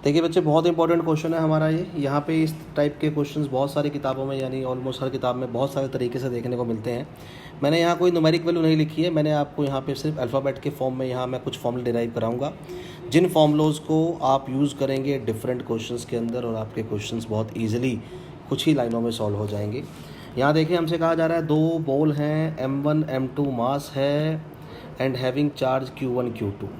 देखिए बच्चे, बहुत इंपॉर्टेंट क्वेश्चन है हमारा ये। यहाँ पे इस टाइप के क्वेश्चंस बहुत सारी किताबों में, यानी ऑलमोस्ट हर किताब में बहुत सारे तरीके से देखने को मिलते हैं। मैंने यहाँ कोई न्यूमेरिक वैल्यू नहीं लिखी है, मैंने आपको यहाँ पे सिर्फ अल्फ़ाबेट के फॉर्म में यहाँ मैं कुछ फॉर्मूले डिराइव कराऊंगा, जिन फॉर्मूलोज़ को आप यूज़ करेंगे डिफरेंट क्वेश्चंस के अंदर और आपके क्वेश्चंस बहुत ईजिली कुछ ही लाइनों में सॉल्व हो जाएंगे। यहाँ देखिए, हमसे कहा जा रहा है दो बॉल हैं, M1 M2 मास है and having charge Q1 Q2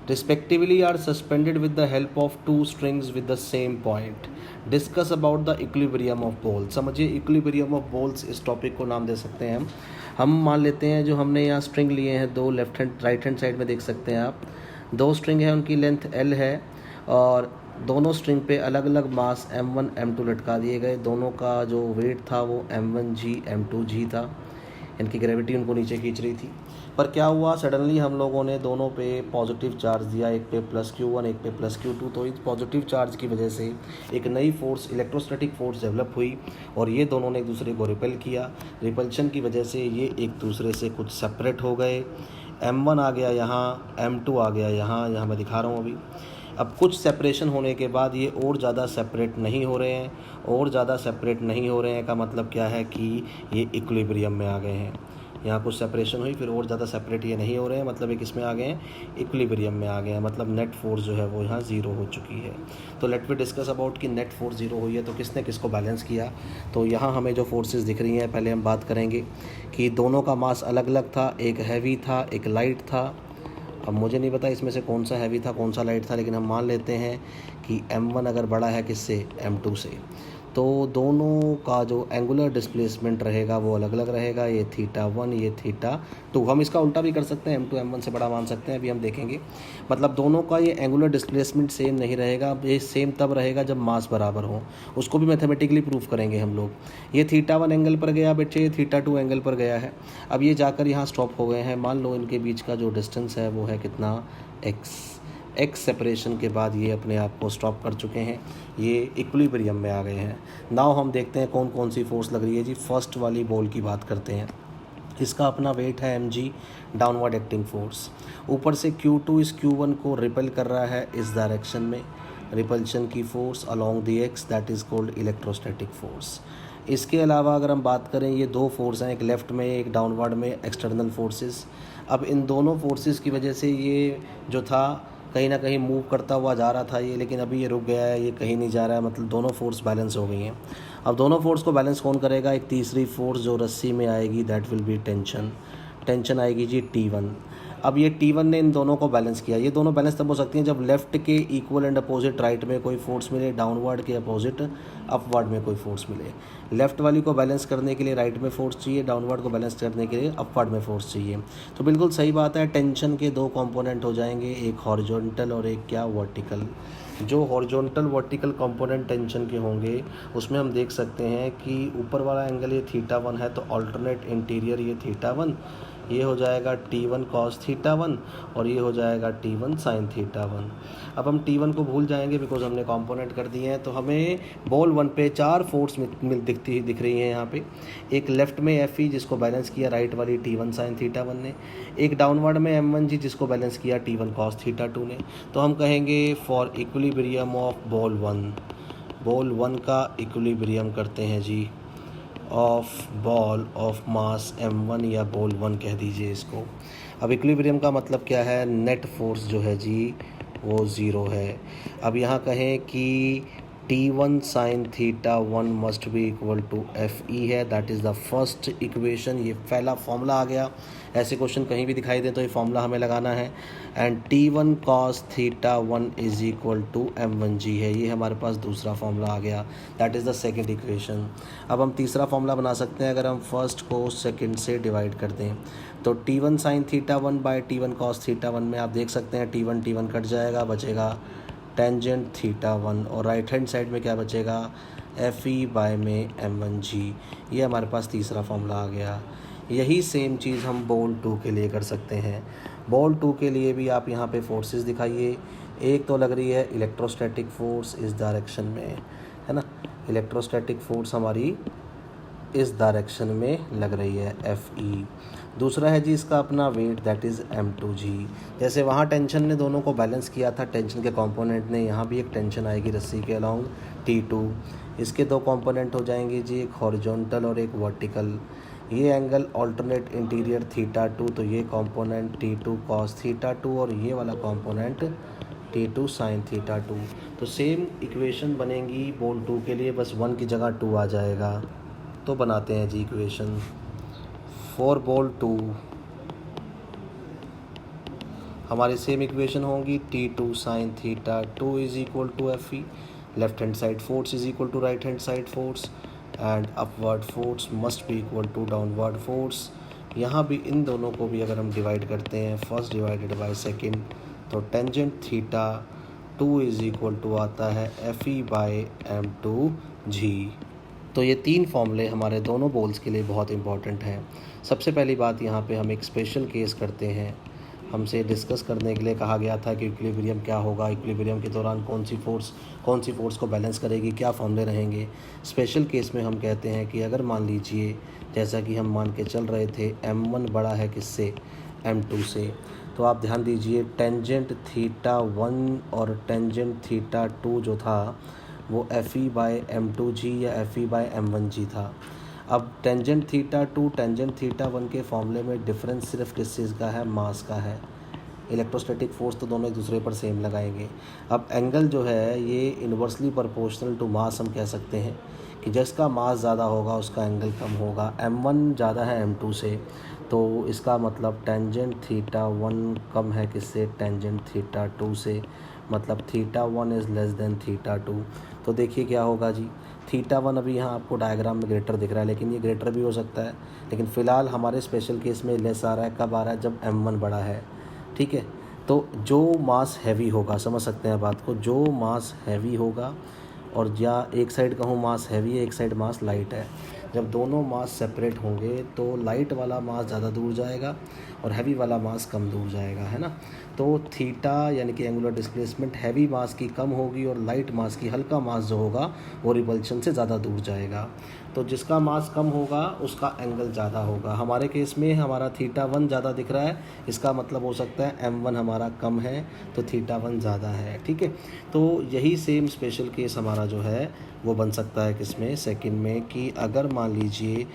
respectively are suspended with the help of two strings with the same point. Discuss about the equilibrium of balls. समझिए equilibrium of balls इस टॉपिक को नाम दे सकते हैं हम मान लेते हैं जो हमने यहाँ स्ट्रिंग लिए हैं दो, left hand right hand side में देख सकते हैं आप, दो स्ट्रिंग है, उनकी लेंथ L है और दोनों स्ट्रिंग पे अलग अलग मास M1 M2 लटका दिए गए। दोनों का जो वेट था वो M1G M2G था, इनकी ग्रेविटी उनको नीचे खींच रही थी। पर क्या हुआ, सडनली हम लोगों ने दोनों पे पॉजिटिव चार्ज दिया, एक पे प्लस Q1 एक पे प्लस Q2। तो इस पॉजिटिव चार्ज की वजह से एक नई फोर्स, इलेक्ट्रोस्टैटिक फोर्स डेवलप हुई और ये दोनों ने एक दूसरे को रिपेल किया। रिपल्शन की वजह से ये एक दूसरे से कुछ सेपरेट हो गए। M1 आ गया यहाँ, M2 आ गया यहाँ मैं दिखा रहा हूँ अभी। अब कुछ सेपरेशन होने के बाद ये और ज़्यादा सेपरेट नहीं हो रहे हैं, और ज़्यादा सेपरेट नहीं हो रहे हैं का मतलब क्या है कि ये इक्विलिब्रियम में आ गए हैं। यहाँ कुछ सेपरेशन हुई, फिर और ज़्यादा सेपरेट ये नहीं हो रहे हैं, मतलब एक इसमें आ गए हैं, इक्विलिब्रियम में आ गए हैं, मतलब नेट फोर्स जो है वो यहाँ ज़ीरो हो चुकी है। तो लेट वी डिस्कस अबाउट कि नेट फोर्स ज़ीरो हुई है तो किसने किसको बैलेंस किया। तो यहाँ हमें जो फोर्सेस दिख रही हैं, पहले हम बात करेंगे कि दोनों का मास अलग अलग था, एक हैवी था एक लाइट था। अब मुझे नहीं पता इसमें से कौन सा हैवी था कौन सा लाइट था, लेकिन हम मान लेते हैं कि M1 अगर बड़ा है किससे, M2 से, तो दोनों का जो एंगुलर डिस्प्लेसमेंट रहेगा वो अलग अलग रहेगा। ये θ1 ये θ2। हम इसका उल्टा भी कर सकते हैं, M2 M1 से बड़ा मान सकते हैं, अभी हम देखेंगे। मतलब दोनों का ये एंगुलर डिस्प्लेसमेंट सेम नहीं रहेगा, ये सेम तब रहेगा जब मास बराबर हो। उसको भी मैथमेटिकली प्रूफ करेंगे हम लोग। ये θ1 एंगल पर गया बच्चे, ये θ2 एंगल पर गया है। अब ये जाकर यहाँ स्टॉप हो गए हैं। मान लो इनके बीच का जो डिस्टेंस है वो है कितना, x सेपरेशन के बाद ये अपने आप को स्टॉप कर चुके हैं, ये इक्विलिब्रियम में आ गए हैं। नाउ हम देखते हैं कौन कौन सी फोर्स लग रही है जी। फर्स्ट वाली बॉल की बात करते हैं। इसका अपना वेट है mg, डाउनवर्ड एक्टिंग फोर्स। ऊपर से Q2 इस Q1 को रिपेल कर रहा है इस डायरेक्शन में, रिपल्शन की force along the x, that is called electrostatic force. इसके अलावा अगर हम बात करें, ये दो फोर्स हैं, एक लेफ़्ट में एक डाउनवर्ड में, एक्सटर्नल फोर्सेस। अब इन दोनों फोर्सेस की वजह से ये जो था कहीं ना कहीं मूव करता हुआ जा रहा था ये, लेकिन अभी ये रुक गया है, ये कहीं नहीं जा रहा है, मतलब दोनों फोर्स बैलेंस हो गई हैं। अब दोनों फोर्स को बैलेंस कौन करेगा, एक तीसरी फोर्स जो रस्सी में आएगी, दैट विल बी टेंशन आएगी जी T1। अब ये T1 ने इन दोनों को बैलेंस किया। ये दोनों बैलेंस तब हो सकती हैं जब लेफ़्ट के इक्वल एंड अपोजिट राइट में कोई फोर्स मिले, डाउनवर्ड के अपोजिट अपवर्ड में कोई फोर्स मिले। लेफ़्ट वाली को बैलेंस करने के लिए राइट में फोर्स चाहिए, डाउनवर्ड को बैलेंस करने के लिए अपवर्ड में फोर्स चाहिए। तो बिल्कुल सही बात है, टेंशन के दो कंपोनेंट हो जाएंगे, एक हॉरिजॉन्टल और एक क्या, वर्टिकल। जो हॉरिजॉन्टल वर्टिकल कंपोनेंट टेंशन के होंगे उसमें हम देख सकते हैं कि ऊपर वाला एंगल ये θ1 है, तो अल्टरनेट इंटीरियर ये θ1, ये हो जाएगा T1 cos θ1 और ये हो जाएगा T1 sin θ1। अब हम T1 को भूल जाएंगे बिकॉज हमने कंपोनेंट कर दिए हैं। तो हमें बॉल 1 पे चार फोर्स दिख रही हैं यहाँ पे। एक लेफ़्ट में Fe जिसको बैलेंस किया राइट वाली T1 sin θ1 ने, एक डाउनवर्ड में M1G जिसको बैलेंस किया T1 cos θ2 ने। तो हम कहेंगे फॉर इक्विलिब्रियम ऑफ बॉल 1 का इक्विलिब्रियम करते हैं G of ball of mass M1 या बॉल 1 कह दीजिए इसको। अब इक्विलिब्रियम का मतलब क्या है, नेट फोर्स जो है जी वो ज़ीरो है। अब यहाँ कहें कि T1 sin θ1 must be equal to Fe है, that is the first equation. ये पहला फॉर्मूला आ गया। ऐसे क्वेश्चन कहीं भी दिखाई दे तो ये फॉर्मूला हमें लगाना है। And T1 cos θ1 is equal to M1G है, ये हमारे पास दूसरा फॉर्मूला आ गया, that is the second equation. अब हम तीसरा फॉर्मूला बना सकते हैं अगर हम फर्स्ट को सेकेंड से डिवाइड कर दें। तो T1 sin θ1 by T1 cos θ1 में आप देख सकते हैं T1 कट जाएगा, बचेगा टेंजेंट θ1 और राइट हैंड साइड में क्या बचेगा, Fe बाय में M1G। ये हमारे पास तीसरा फॉर्मूला आ गया। यही सेम चीज़ हम बॉल 2 के लिए कर सकते हैं। बॉल 2 के लिए भी आप यहाँ पे फोर्सेस दिखाइए। एक तो लग रही है इलेक्ट्रोस्टैटिक फोर्स इस डायरेक्शन में, है ना, इलेक्ट्रोस्टैटिक फोर्स हमारी इस डायरेक्शन में लग रही है Fe। दूसरा है जी इसका अपना वेट, दैट इज़ m2g। जैसे वहाँ टेंशन ने दोनों को बैलेंस किया था, टेंशन के कंपोनेंट ने, यहाँ भी एक टेंशन आएगी रस्सी के अलोंग T2। इसके दो कंपोनेंट हो जाएंगे जी, एक हॉरिजॉन्टल और एक वर्टिकल। ये एंगल अल्टरनेट इंटीरियर θ2, तो ये कंपोनेंट T2 cos θ2 और ये वाला कंपोनेंट T2 sin θ2। तो सेम इक्वेशन बनेंगी बोल 2 के लिए, बस 1 की जगह 2 आ जाएगा। तो बनाते हैं जी इक्वेशन फॉर बोल 2। हमारी सेम इक्वेशन होंगी T2 sin θ2 is equal to Fe, left hand side force is equal to right hand side force, and upward force must be equal to downward force. यहाँ भी इन दोनों को भी अगर हम डिवाइड करते हैं फर्स्ट डिवाइडेड बाय सेकंड, तो टेंजेंट θ2 इज इक्वल टू आता है Fe बाय m2g। तो ये तीन फॉर्मूले हमारे दोनों बोल्स के लिए बहुत इंपॉर्टेंट हैं। सबसे पहली बात, यहाँ पे हम एक स्पेशल केस करते हैं। हमसे डिस्कस करने के लिए कहा गया था कि इक्विलिब्रियम क्या होगा, इक्विलिब्रियम के दौरान कौन सी फोर्स को बैलेंस करेगी, क्या फॉर्मूले रहेंगे। स्पेशल केस में हम कहते हैं कि अगर मान लीजिए, जैसा कि हम मान के चल रहे थे, m1 बड़ा है किससे, m2 से, तो आप ध्यान दीजिए टेंजेंट θ1 और टेंजेंट θ2 जो था वो Fe बाय m2g या Fe बाय m1g था। अब टेंजेंट θ2 टेंजेंट θ1 के फॉर्मूले में डिफरेंस सिर्फ किस चीज़ का है, मास का है। इलेक्ट्रोस्टैटिक फोर्स तो दोनों एक दूसरे पर सेम लगाएंगे। अब एंगल जो है ये इन्वर्सली प्रोपोर्शनल टू मास हम कह सकते हैं कि जिसका मास ज़्यादा होगा उसका एंगल कम होगा। m1 ज़्यादा है m2 से, तो इसका मतलब टेंजेंट θ1 कम है किससे, टेंजेंट θ2 से, मतलब θ1 इज़ लेस देन θ2। तो देखिए क्या होगा जी, θ1 अभी यहाँ आपको डायग्राम में ग्रेटर दिख रहा है, लेकिन ये ग्रेटर भी हो सकता है, लेकिन फ़िलहाल हमारे स्पेशल केस में लेस आ रहा है। कब आ रहा है, जब m1 बड़ा है, ठीक है। तो जो मास हैवी होगा, समझ सकते हैं बात को, जो मास हैवी होगा, और या एक साइड कहूँ मास हैवी है, एक साइड मास लाइट है, जब दोनों मास सेपरेट होंगे तो लाइट वाला मास ज़्यादा दूर जाएगा और हैवी वाला मास कम दूर जाएगा, है ना। तो थीटा यानी कि एंगुलर डिस्प्लेसमेंट हैवी मास की कम होगी और लाइट मास की, हल्का मास जो होगा वो रिपल्शन से ज़्यादा दूर जाएगा। तो जिसका मास कम होगा उसका एंगल ज़्यादा होगा। हमारे केस में हमारा θ1 ज़्यादा दिख रहा है, इसका मतलब हो सकता है m1 हमारा कम है तो θ1 ज़्यादा है, ठीक है। तो यही सेम स्पेशल केस हमारा जो है वो बन सकता है किसमें, सेकंड में, कि अगर मान लीजिए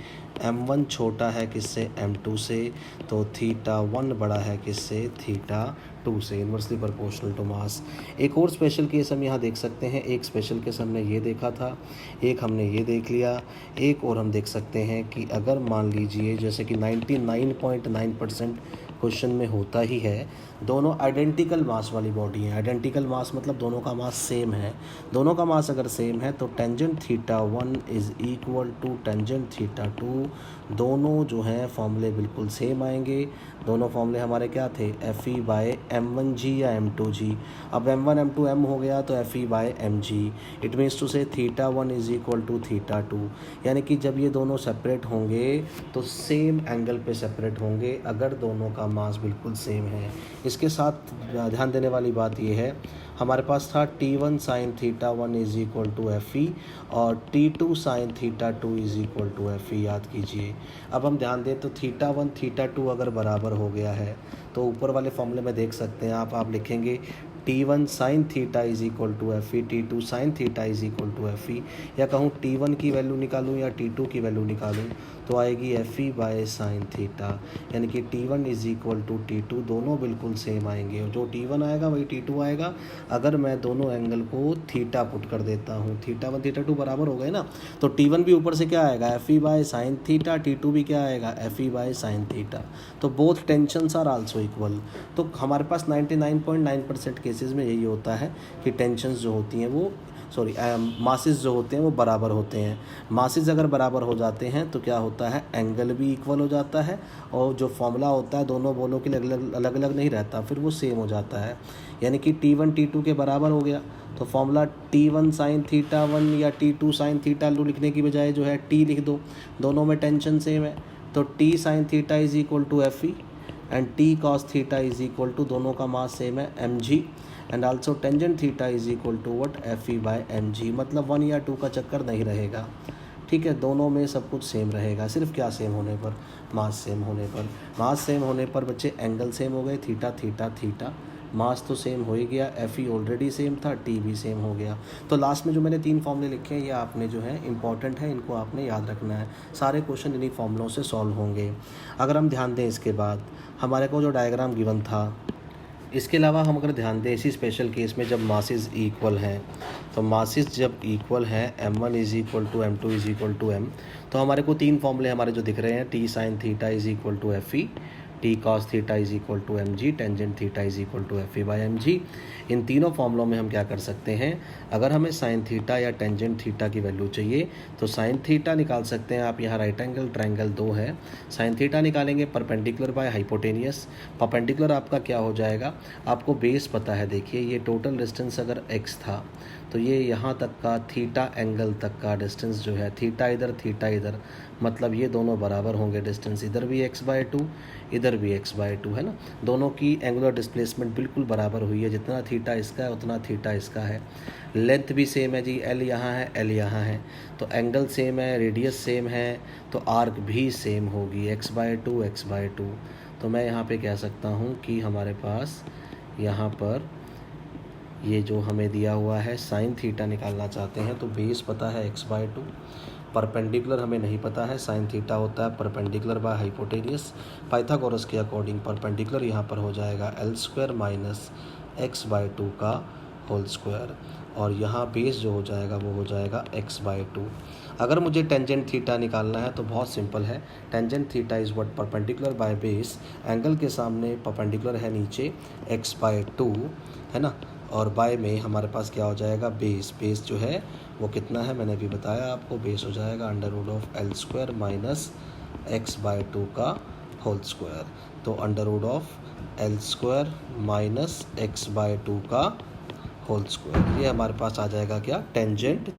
m1 छोटा है किससे, m2 से, तो θ1 बड़ा है किससे, θ2 से, इन्वर्सली प्रोपोर्शनल टू मास। एक और स्पेशल केस हम यहाँ देख सकते हैं। एक स्पेशल केस हमने ये देखा था, एक हमने ये देख लिया, एक और हम देख सकते हैं कि अगर मान लीजिए जैसे कि 99.9% क्वेश्चन में होता ही है, दोनों आइडेंटिकल मास वाली बॉडी हैं। आइडेंटिकल मास मतलब दोनों का मास सेम है। दोनों का मास अगर सेम है तो tangent θ1 is equal to tangent θ2। दोनों जो हैं फॉर्मूले बिल्कुल सेम आएंगे। दोनों फॉर्मूले हमारे क्या थे, Fe बाय m1g या m2g। अब m1 m2 m हो गया तो Fe by mg। It means to say θ1 is equal to θ2, यानी कि जब ये दोनों सेपरेट होंगे तो सेम एंगल पे सेपरेट होंगे अगर दोनों का मास बिल्कुल सेम है। इसके साथ ध्यान देने वाली बात यह है, हमारे पास था T1 sin θ1 is equal to Fe और T2 sin θ2 is equal to Fe, याद कीजिए। अब हम ध्यान दें तो θ1 θ2 अगर बराबर हो गया है तो ऊपर वाले फॉर्मूले में देख सकते हैं आप लिखेंगे T1 sin theta is equal to Fe, T2 sin theta is equal to Fe, या कहूँ T1 की वैल्यू निकालूँ या T2 की वैल्यू निकालूँ तो आएगी Fe बाय साइन थीटा, यानी कि T1 is equal to T2, दोनों बिल्कुल सेम आएंगे। जो T1 आएगा वही T2 आएगा। अगर मैं दोनों एंगल को थीटा पुट कर देता हूँ, θ1 θ2 बराबर हो गए ना, तो T1 भी ऊपर से क्या आएगा, Fe बाय साइन थीटा, T2 भी क्या आएगा, Fe बाय साइन थीटा। तो both tensions are also equal. तो हमारे पास 99.9% केसेस में यही होता है कि टेंशंस जो होती हैं वो मासेस जो होते हैं वो बराबर होते हैं। मासेस अगर बराबर हो जाते हैं तो क्या होता है, एंगल भी इक्वल हो जाता है और जो फॉर्मूला होता है दोनों बोलों के लिए अलग अलग नहीं रहता, फिर वो सेम हो जाता है। यानी कि T1 T2 के बराबर हो गया तो फॉर्मूला T1 sin θ1 या T2 sin θ2 लिखने की बजाय जो है T लिख दो, दोनों में टेंशन सेम है। तो T sin theta is equal to Fe and T cos theta is equal to, दोनों का मास सेम है, mg, and also tangent theta is equal to what, Fe by mg। मतलब 1 या 2 का चक्कर नहीं रहेगा, ठीक है, दोनों में सब कुछ सेम रहेगा। सिर्फ क्या सेम होने पर? मास सेम होने पर। मास सेम होने पर बच्चे एंगल सेम हो गए, थीटा थीटा थीटा। मास तो सेम हो ही गया, एफ ई ऑलरेडी सेम था, टी भी सेम हो गया। तो लास्ट में जो मैंने 3 फॉर्मूले लिखे हैं ये आपने जो है इंपॉर्टेंट है, इनको आपने याद रखना है। सारे क्वेश्चन इन्हीं फॉर्मूलों से सॉल्व होंगे। अगर हम ध्यान दें इसके बाद हमारे को जो डायग्राम गिवन था, इसके अलावा हम अगर ध्यान दें इसी स्पेशल केस में जब मासेस इक्वल हैं, तो मासेस जब इक्वल हैं m1 is equal to m2 is equal to m, तो हमारे को 3 फॉर्मूले हमारे जो दिख रहे हैं, T sine theta is equal to F E, T cos theta is equal to M G, tangent theta is equal to F E by M G. इन तीनों फॉर्मूलों में हम क्या कर सकते हैं, अगर हमें साइन थीटा या टेंजेंट थीटा की वैल्यू चाहिए तो साइन थीटा निकाल सकते हैं आप। यहाँ राइट एंगल ट्रायंगल 2 है, साइन थीटा निकालेंगे परपेंडिकुलर बाय हाइपोटेनियस। परपेंडिकुलर आपका क्या हो जाएगा, आपको बेस पता है। देखिए ये टोटल डिस्टेंस अगर x था तो ये यहाँ तक का थीटा एंगल तक का डिस्टेंस जो है, थीटा इधर, मतलब ये दोनों बराबर होंगे डिस्टेंस। इधर भी x/2 इधर भी x/2 है ना। दोनों की एंगुलर डिस्प्लेसमेंट बिल्कुल बराबर हुई है, जितना थीटा इसका है उतना थीटा इसका है। लेंथ भी सेम है जी, l यहाँ है l यहाँ है, तो एंगल सेम है, रेडियस सेम है, तो आर्क भी सेम होगी, x/2। तो मैं यहाँ पे कह सकता हूँ कि हमारे पास यहाँ पर ये जो हमें दिया हुआ है साइन थीटा निकालना चाहते हैं तो बेस पता है x/2, परपेंडिकुलर हमें नहीं पता है, साइन थीटा होता है परपेंडिकुलर बाय हाइपोटेनियस। पाइथागोरस के अकॉर्डिंग परपेंडिकुलर यहाँ पर हो जाएगा l² माइनस x/2 का होल स्क्वायर, और यहाँ बेस जो हो जाएगा वो हो जाएगा x/2। अगर मुझे टेंजेंट थीटा निकालना है तो बहुत सिंपल है, tangent theta is what, perpendicular by base, angle के सामने परपेंडिकुलर है नीचे x/2 है ना, और बाय में हमारे पास क्या हो जाएगा, बेस जो है वो कितना है मैंने अभी बताया आपको, बेस हो जाएगा √l² माइनस x/2 का होल स्क्वायर। तो √l² माइनस x/2 का होल स्क्वायर, ये हमारे पास आ जाएगा क्या, टेंजेंट